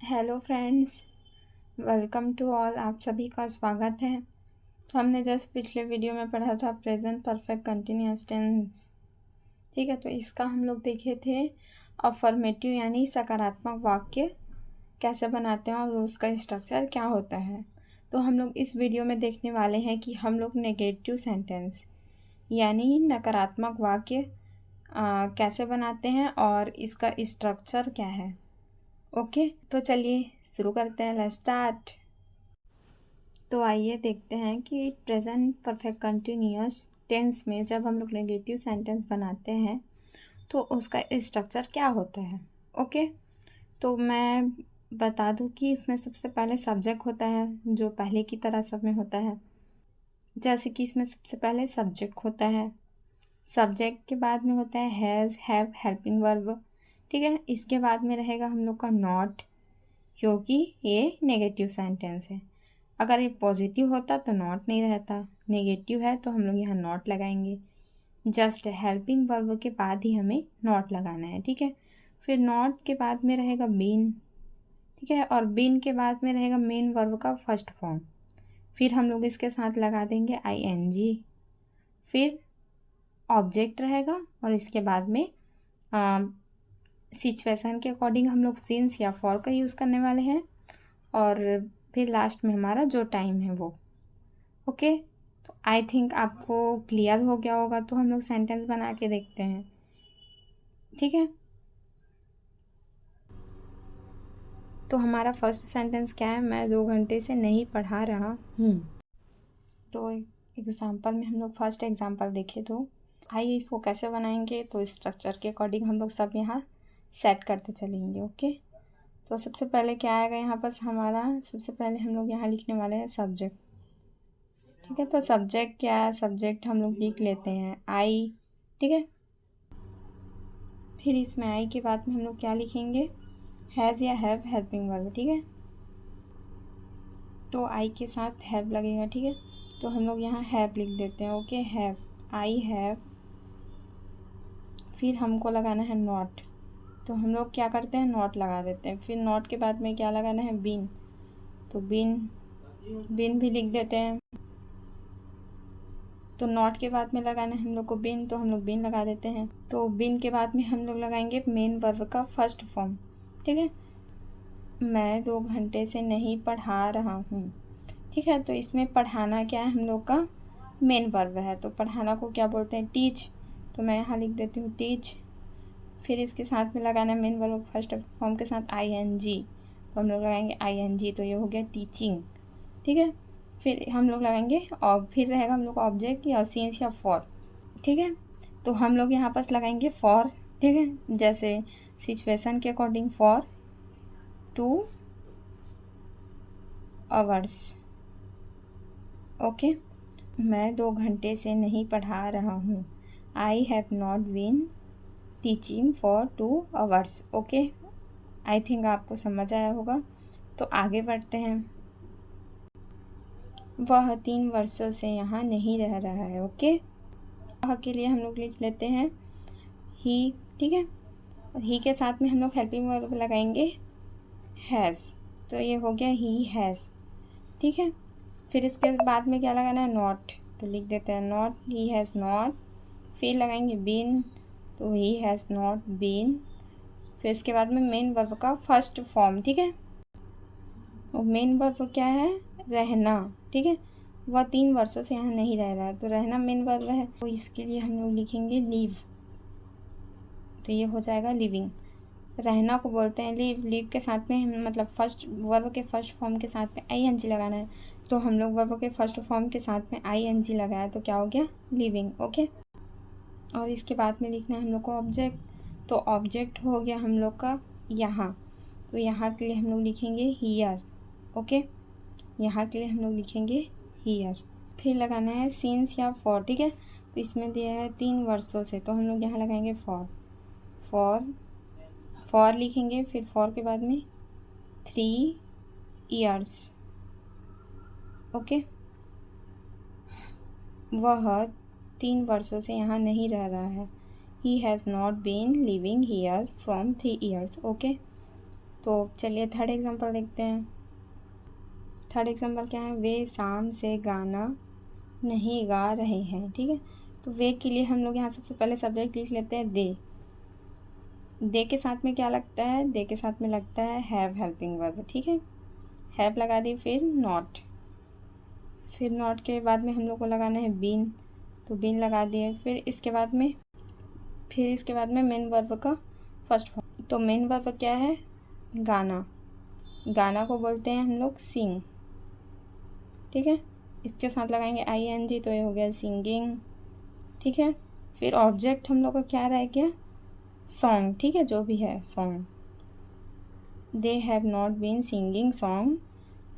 Hello friends, welcome to all. आप सभी का स्वागत है। तो हमने जैसे पिछले वीडियो में पढ़ा था प्रेजेंट परफेक्ट कंटिन्यूअस टेंस। ठीक है, तो इसका हम लोग देखे थे अफर्मेटिव यानी सकारात्मक वाक्य कैसे बनाते हैं और उसका स्ट्रक्चर क्या होता है। तो हम लोग इस वीडियो में देखने वाले हैं कि हम लोग नेगेटिव सेंटेंस यानी नकारात्मक वाक्य कैसे बनाते हैं और इसका स्ट्रक्चर क्या है। ओके, तो चलिए शुरू करते हैं। Let's start. तो आइए देखते हैं कि प्रेजेंट परफेक्ट कंटिन्यूअस टेंस में जब हम लोग नेगेटिव सेंटेंस बनाते हैं तो उसका स्ट्रक्चर क्या होता है। ओके, तो मैं बता दूं कि इसमें सबसे पहले सब्जेक्ट होता है जो पहले की तरह सब में होता है। जैसे कि इसमें सबसे पहले सब्जेक्ट होता है, सब्जेक्ट के बाद में होता है हैज़, हैव, हेल्पिंग वर्ब। ठीक है, इसके बाद में रहेगा हम लोग का नॉट, क्योंकि ये नेगेटिव सेंटेंस है। अगर ये पॉजिटिव होता तो नॉट नहीं रहता, नेगेटिव है तो हम लोग यहाँ नॉट लगाएंगे। जस्ट हेल्पिंग वर्ब के बाद ही हमें नॉट लगाना है। ठीक है, फिर नॉट के बाद में रहेगा बीन। ठीक है, और बीन के बाद में रहेगा मेन वर्ब का फर्स्ट फॉर्म। फिर हम लोग इसके साथ लगा देंगे ING। फिर ऑब्जेक्ट रहेगा और इसके बाद में सिचुएशन के अकॉर्डिंग हम लोग सिंस या फॉर का यूज़ करने वाले हैं। और फिर लास्ट में हमारा जो टाइम है वो। ओके, तो आई थिंक आपको क्लियर हो गया होगा। तो हम लोग सेंटेंस बना के देखते हैं। ठीक है, तो हमारा फर्स्ट सेंटेंस क्या है, मैं 2 घंटे से नहीं पढ़ा रहा हूँ। तो एग्जाम्पल में हम लोग फर्स्ट एग्जाम्पल देखें तो आइए इसको कैसे बनाएंगे। तो स्ट्रक्चर के अकॉर्डिंग हम लोग सब यहाँ सेट करते चलेंगे। ओके, तो सबसे पहले क्या आएगा यहाँ पर हमारा, सबसे पहले हम लोग यहाँ लिखने वाले हैं सब्जेक्ट। ठीक है, तो सब्जेक्ट क्या है, सब्जेक्ट हम लोग लिख लेते हैं आई। ठीक है, फिर इसमें आई के बाद में हम लोग क्या लिखेंगे, हैज़ या हैव, हेल्पिंग वर्ब। ठीक है, तो आई के साथ हैव लगेगा। ठीक है, तो हम लोग यहाँ हैव लिख देते हैं। Okay, have, I have. फिर हमको लगाना है नॉट, तो हम लोग क्या करते हैं, नॉट लगा देते हैं। फिर नॉट के बाद में क्या लगाना है, बीन, तो बीन, बीन भी लिख देते हैं। तो नॉट के बाद में लगाना है हम लोग को बिन, तो हम लोग बिन लगा देते हैं। तो बिन के बाद में हम लोग लगाएंगे मेन वर्ब का फर्स्ट फॉर्म। ठीक है, मैं 2 घंटे से नहीं पढ़ा रहा हूँ। ठीक है, तो इसमें पढ़ाना क्या है, हम लोग का मेन वर्ब है। तो पढ़ाना को क्या बोलते हैं, टीच। तो मैं यहाँ लिख देती हूँ टीच। फिर इसके साथ में लगाना है मेन वर्ब फर्स्ट फॉर्म के साथ ING, तो हम लोग लगाएंगे ING, तो ये हो गया टीचिंग। ठीक है, फिर हम लोग लगाएंगे और फिर रहेगा हम लोग ऑब्जेक्ट या सिंस या फॉर। ठीक है, तो हम लोग यहाँ पास लगाएंगे फॉर। ठीक है, जैसे सिचुएशन के अकॉर्डिंग फॉर 2 आवर्स। ओके, मैं 2 घंटे से नहीं पढ़ा रहा हूँ। I have not been teaching for 2 hours. Okay, I think आपको समझ आया होगा। तो आगे बढ़ते हैं। वह 3 वर्षों से यहाँ नहीं रह रहा है। ओके, वह के लिए हम लोग लिख लेते हैं ही। ठीक है, और ही के साथ में हम लोग हेल्पिंग वर्ब लगाएंगे हैज़, तो ये हो गया ही हैज़। ठीक है, फिर इसके बाद में क्या लगाना है, नॉट, तो लिख देते हैं नॉट, ही हैज़ नॉट। फिर लगाएंगे बीन, तो ही हैज़ नॉट बीन। फिर इसके बाद में मेन वर्ब का फर्स्ट फॉर्म। ठीक है, और मेन वर्ब क्या है, रहना। ठीक है, वह 3 वर्षों से यहाँ नहीं रह रहा है, तो रहना मेन वर्ब है। तो इसके लिए हम लोग लिखेंगे लीव, तो ये हो जाएगा लिविंग। रहना को बोलते हैं लीव। लीव के साथ में मतलब फर्स्ट वर्ब के फर्स्ट फॉर्म के साथ में ING लगाना है, तो हम लोग वर्ब के फर्स्ट फॉर्म के साथ में ING लगाया तो क्या हो गया, लिविंग। ओके, और इसके बाद में लिखना है हम लोग को ऑब्जेक्ट, तो ऑब्जेक्ट हो गया हम लोग का यहाँ, तो यहाँ के लिए हम लोग लिखेंगे हियर। ओके, यहाँ के लिए हम लोग लिखेंगे हियर। फिर लगाना है सिंस या फॉर। ठीक है, तो इसमें दिया है 3 वर्षों से, तो हम लोग यहाँ लगाएंगे फॉर। फॉर लिखेंगे, फिर फॉर के बाद में 3 years। ओके, वह 3 वर्षों से यहाँ नहीं रह रहा है। He has not been living here from 3 years। Okay, तो चलिए थर्ड एग्जांपल देखते हैं। थर्ड एग्जांपल क्या है, वे शाम से गाना नहीं गा रहे हैं। ठीक है, तो वे के लिए हम लोग यहाँ सबसे पहले सब्जेक्ट लिख लेते हैं दे। दे के साथ में क्या लगता है, दे के साथ में लगता है हैव हेल्पिंग वर्ब। ठीक है, हैव लगा दी, फिर नॉट, फिर नॉट के बाद में हम लोग को लगाना है बीन, तो बीन लगा दिए। फिर इसके बाद में मेन वर्ब का फर्स्ट फॉर्म। तो मेन वर्ब क्या है, गाना। गाना को बोलते हैं हम लोग सिंग। ठीक है, इसके साथ लगाएंगे ING, तो ये हो गया सिंगिंग। ठीक है, फिर ऑब्जेक्ट हम लोग का क्या रह गया, सॉन्ग। ठीक है, जो भी है song. They have not been singing song.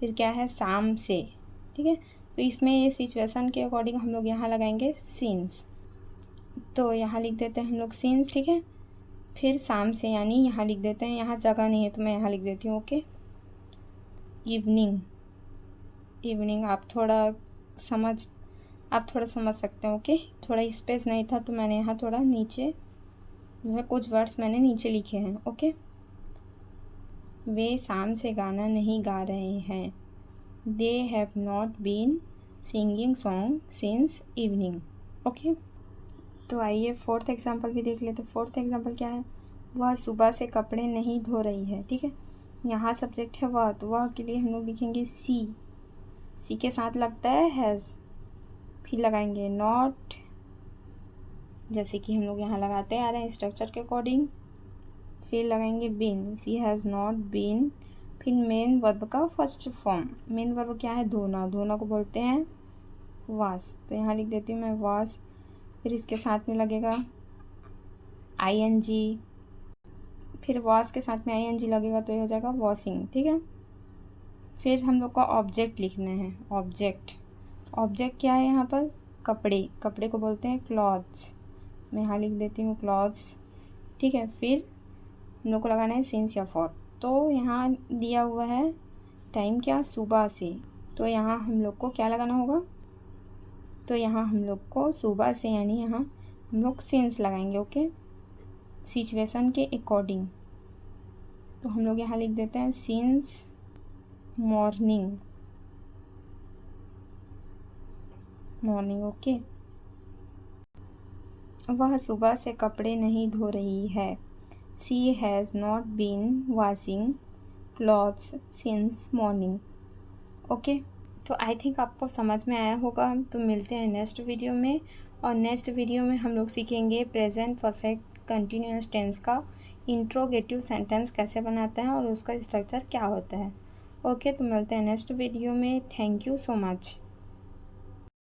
फिर क्या है, शाम से। ठीक है, तो इसमें ये सिचुएशन के अकॉर्डिंग हम लोग यहाँ लगाएंगे सिंस, तो यहाँ लिख देते हैं हम लोग सिंस। ठीक है, फिर शाम से यानी यहाँ लिख देते हैं, यहाँ जगह नहीं है तो मैं यहाँ लिख देती हूँ। Okay, evening. इवनिंग आप थोड़ा समझ सकते हैं। ओके, थोड़ा स्पेस नहीं था तो मैंने यहाँ थोड़ा नीचे कुछ वर्ड्स मैंने नीचे लिखे हैं। ओके, वे शाम से गाना नहीं गा रहे हैं। They have not been singing song since evening. Okay, तो आइए फोर्थ एग्जांपल भी देख लेते। फोर्थ एग्जांपल क्या है, वह सुबह से कपड़े नहीं धो रही है। ठीक है, यहाँ सब्जेक्ट है वह, तो वह के लिए हम लोग लिखेंगे सी के साथ लगता है हैज़, फिर लगाएंगे नॉट, जैसे कि हम लोग यहाँ लगाते आ रहे हैं स्ट्रक्चर के अकॉर्डिंग। फिर लगाएंगे been, she has not been. फिर मेन वर्ब का फर्स्ट फॉर्म। मेन वर्ब क्या है, धोना। धोना को बोलते हैं वॉश, तो यहाँ लिख देती हूँ मैं वॉश। फिर इसके साथ में लगेगा ING, फिर वॉश के साथ में ING लगेगा तो ये हो जाएगा वॉशिंग। ठीक है, फिर हम लोग का ऑब्जेक्ट लिखना है। ऑब्जेक्ट क्या है यहाँ पर, कपड़े। कपड़े को बोलते हैं क्लॉथ्स, मैं यहाँ लिख देती हूँ क्लॉथ्स। ठीक है, फिर हम लोग को लगाना है सिंस या फॉर। तो यहाँ दिया हुआ है टाइम क्या, सुबह से, तो यहाँ हम लोग को क्या लगाना होगा, तो यहाँ हम लोग को सुबह से यानी यहाँ हम लोग सिंस लगाएंगे। ओके, सिचुएशन के अकॉर्डिंग, तो हम लोग यहाँ लिख देते हैं सिंस मॉर्निंग। ओके, वह सुबह से कपड़े नहीं धो रही है। She has not been washing clothes since morning. Okay, तो आई थिंक आपको समझ में आया होगा। तो मिलते हैं नेक्स्ट वीडियो में, और नेक्स्ट वीडियो में हम लोग सीखेंगे प्रेजेंट परफेक्ट कंटिन्यूअस टेंस का इंट्रोगेटिव सेंटेंस कैसे बनाते हैं और उसका स्ट्रक्चर क्या होता है। ओके, तो मिलते हैं नेक्स्ट वीडियो में। Thank you so much.